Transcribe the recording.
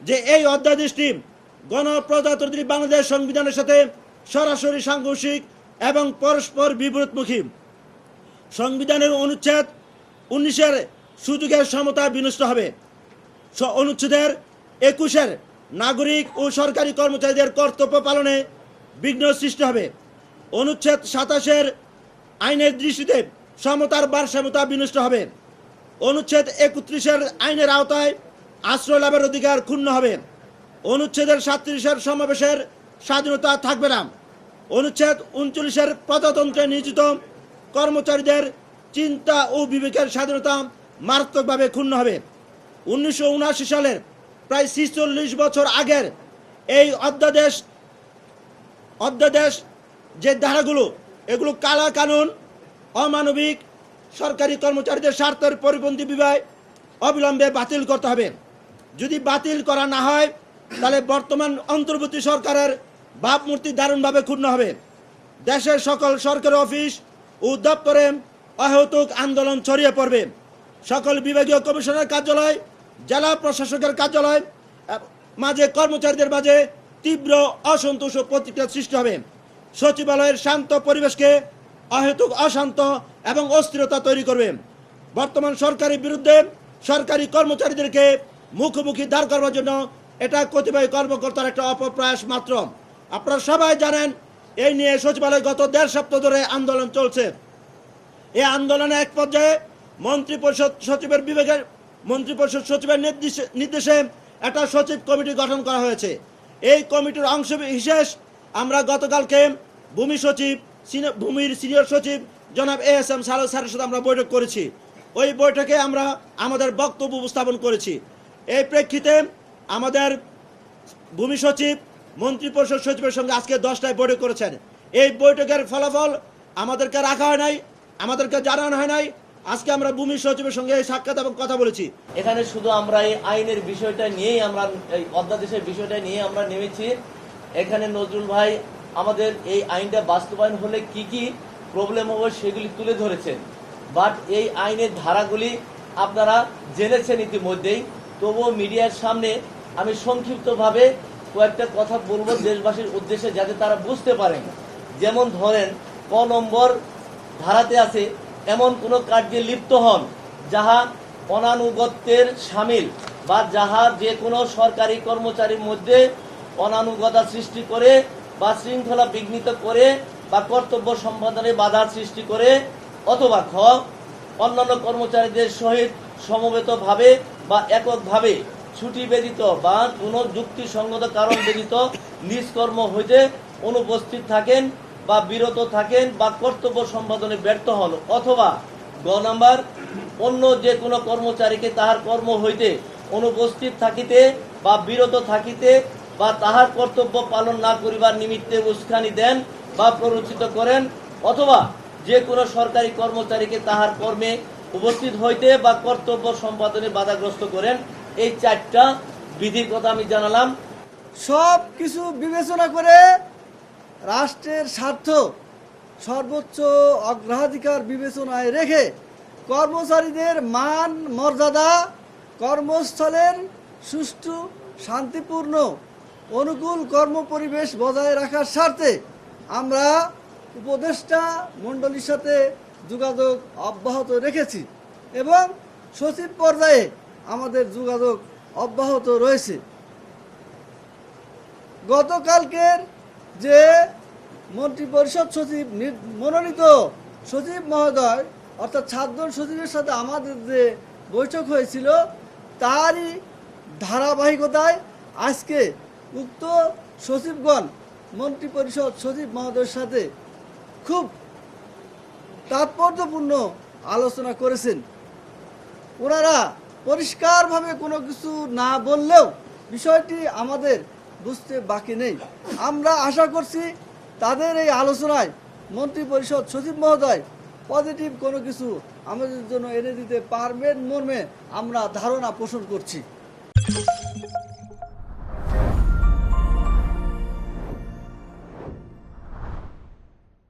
যে এই অধ্যাদেশটি গণপ্রজাতন্ত্রী বাংলাদেশ সংবিধানের সাথে সরাসরি সাংঘর্ষিক এবং পরস্পর বিপরীতমুখী। সংবিধানের অনুচ্ছেদ 19-এর সুযোগের সমতা বিনষ্ট হবে। অনুচ্ছেদের 21-এর নাগরিক ও সরকারি কর্মচারীদের কর্তব্য পালনে বিঘ্ন সৃষ্টি হবে। অনুচ্ছেদ 27-এর আইনের দৃষ্টিতে সমতার ভারসাম্যতা বিনষ্ট হবে। অনুচ্ছেদ 31-এর আইনের আওতায় আশ্রয় লাভের অধিকার ক্ষুণ্ণ হবে। অনুচ্ছেদের 37-এর সমাবেশের স্বাধীনতা থাকবে না। অনুচ্ছেদ 39-এর প্রজাতন্ত্রে নিয়োজিত কর্মচারীদের চিন্তা ও বিবেকের স্বাধীনতা মারাত্মকভাবে ক্ষুণ্ণ হবে। 1979 সালের প্রায় 46 বছর আগের এই অধ্যাদেশ যে ধারাগুলো, এগুলো কালা কানুন, অমানবিক, সরকারি কর্মচারীদের স্বার্থের পরিপন্থী বিবাহ অবিলম্বে বাতিল করতে হবে। যদি বাতিল করা না হয় তাহলে বর্তমান অন্তর্বর্তী সরকারের ভাবমূর্তি দারুণভাবে ক্ষুণ্ণ হবে। দেশের সকল সরকারি অফিস ও দপ্তরে অহেতুক আন্দোলন ছড়িয়ে পড়বে। সকল বিভাগীয় কমিশনার কার্যালয়, জেলা প্রশাসকের কার্যালয় মাঝে কর্মচারীদের মাঝে তীব্র অসন্তোষ ও প্রতিক্রিয়া সৃষ্টি হবে। সচিবালয়ের শান্ত পরিবেশকে অহেতুক অশান্ত এবং অস্থিরতা তৈরি করবে। বর্তমান সরকারের বিরুদ্ধে সরকারি কর্মচারীদেরকে মুখোমুখি দাঁড় করবার জন্য এটা কতিপয় কর্মকর্তার একটা অপপ্রয়াস মাত্র। আপনারা সবাই জানেন এই নিয়ে সচিবালয়ে গত 1.5 সপ্তাহ ধরে আন্দোলন চলছে। এই আন্দোলনে এক পর্যায়ে মন্ত্রিপরিষদ সচিবের নির্দেশে একটা সচিব কমিটি গঠন করা হয়েছে। এই কমিটির অংশ বিশেষ আমরা গতকালকে ভূমির সিনিয়র সচিব জনাব ASM সালাহ স্যারের সাথে আমরা বৈঠক করেছি। ওই বৈঠকে আমরা আমাদের বক্তব্য উপস্থাপন করেছি। এই প্রেক্ষিতে আমাদের ভূমি সচিব মন্ত্রিপরিষদ সচিবের সঙ্গে আজকে 10টায় বৈঠক করেছেন। এই বৈঠকের ফলাফল আমাদেরকে রাখা হয় নাই, আমাদেরকে জানানো হয় নাই। আজকে আমরা ভূমি সচিবের সঙ্গে সাক্ষাৎ এবং কথা বলেছি। এখানে শুধু আমরা এই আইনের বিষয়টা নিয়েই আমরা এই অধ্যাদেশের বিষয়টা নিয়ে আমরা নেমেছি। এখানে নজরুল ভাই আমাদের এই আইনটা বাস্তবায়ন হলে কি কি প্রবলেম হবে সেগুলি তুলে ধরেছেন। বাট এই আইনের ধারাগুলি আপনারা জেনেছেন ইতিমধ্যেই, তবুও মিডিয়ার সামনে আমি সংক্ষিপ্তভাবে কয়েকটা কথা বলবো দেশবাসীর উদ্দেশ্যে, যাতে তারা বুঝতে পারেন। যেমন ধরেন, ক নম্বর ধারাতে আছে, এমন কোনো কার্যে লিপ্ত হন যাহা অনানুগত্যের সামিল বা যাহা যে কোনো সরকারি কর্মচারীর মধ্যে অনানুগতা সৃষ্টি করে বা শৃঙ্খলা বিঘ্নিত করে বা কর্তব্য সম্পাদনে বাধা সৃষ্টি করে, অথবা খ অন্যান্য কর্মচারীদের সহিত সমবেতভাবে বা এককভাবে ছুটি ব্যতীত বা কোনো যুক্তিসঙ্গত কারণ ব্যতীত নিজ কর্ম হইতে অনুপস্থিত থাকেন বা বিরত থাকেন বা কর্তব্য সম্পাদনে ব্যর্থ হন, অথবা গ নাম্বার অন্য যে কোনো কর্মচারীকে তাহার কর্ম হইতে অনুপস্থিত থাকিতে বা বিরত থাকিতে বা তাহার কর্তব্য পালন না করিবার নিমিত্তে উস্কানি দেন বা প্ররোচিত করেন, অথবা যে কোনো সরকারি কর্মচারীকে তাহার কর্মে উপস্থিত হইতে বা কর্তব্য সম্পাদনে বাধাগ্রস্ত করেন। এই 4টা বিধির কথা আমি জানালাম। সব কিছু বিবেচনা করে রাষ্ট্রের স্বার্থ সর্বোচ্চ অগ্রাধিকার বিবেচনায় রেখে কর্মচারীদের মান মর্যাদা, কর্মস্থলের সুষ্ঠু শান্তিপূর্ণ অনুকূল কর্মপরিবেশ বজায় রাখার স্বার্থে আমরা উপদেষ্টা মণ্ডলীর সাথে যোগাযোগ অব্যাহত রেখেছি এবং সচিব পর্যায়ে আমাদের যোগাযোগ অব্যাহত রয়েছে। গতকালকের যে মন্ত্রিপরিষদ সচিব মনোনীত সচিব মহোদয় অর্থাৎ 7 জন সচিবের সাথে আমাদের যে বৈঠক হয়েছিল, তারই ধারাবাহিকতায় আজকে উক্ত সচিবগণ মন্ত্রিপরিষদ সচিব মহোদয়ের সাথে খুব তাৎপর্যপূর্ণ আলোচনা করেছেন। ওনারা পরিষ্কারভাবে কোনো কিছু না বললেও বিষয়টি আমাদের বুঝতে বাকি নেই। আমরা আশা করছি তাদের এই আলোচনায় মন্ত্রিপরিষদ সচিব মহোদয় পজিটিভ কোনো কিছু আমাদের জন্য এনে দিতে পারবেন মর্মে আমরা ধারণা পোষণ করছি।